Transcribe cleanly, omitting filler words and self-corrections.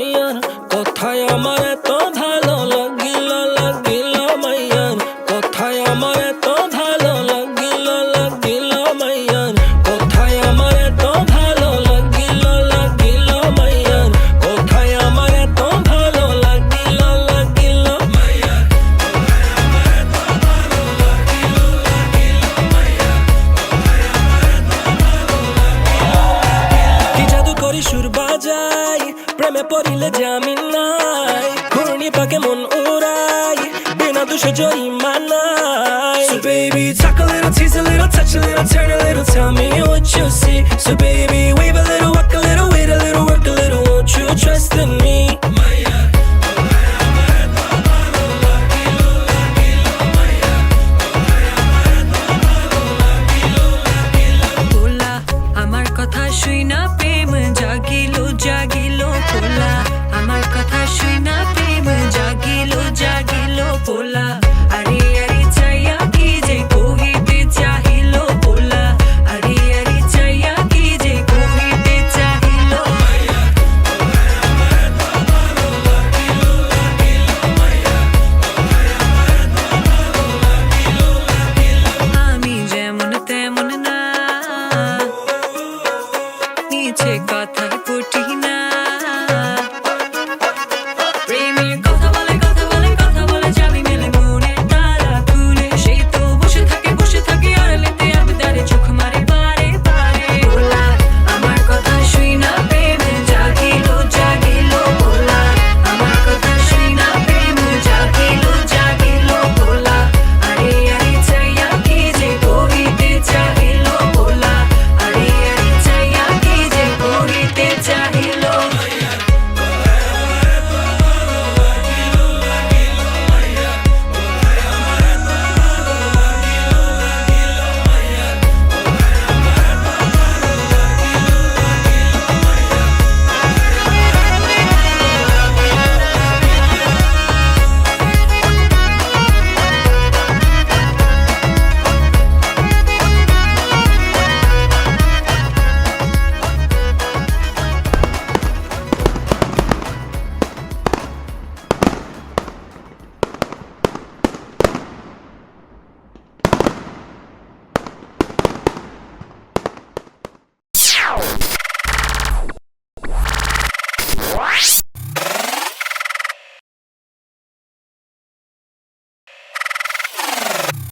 মাইয়ার কথায় আমার এত ভালো লাগিল লাগিল মাইয়ার কথায় আমার এত ভালো লাগিল লাগিল মাইয়ার কথায় আমার এত ভালো লাগিল লাগিল মাইয়ার কথায় আমার এত ভালো লাগিল লাগিল মাইয়ার কথায় আমার এত ভালো লাগিল লাগিল মাইয়ার কথায় আমার এত ভালো লাগিল কি জাদু করি সুর বাজাই প্রেমে পড়িলে জামিন নাই ঘূর্ণি পাকে মন উড়াই বিনা দোষে জরিমানাই So baby talk a little, tease a little, touch a little, turn a little, tell me what you see. So baby wave a little, walk a little, wait a little, work a little, won't you trust in me?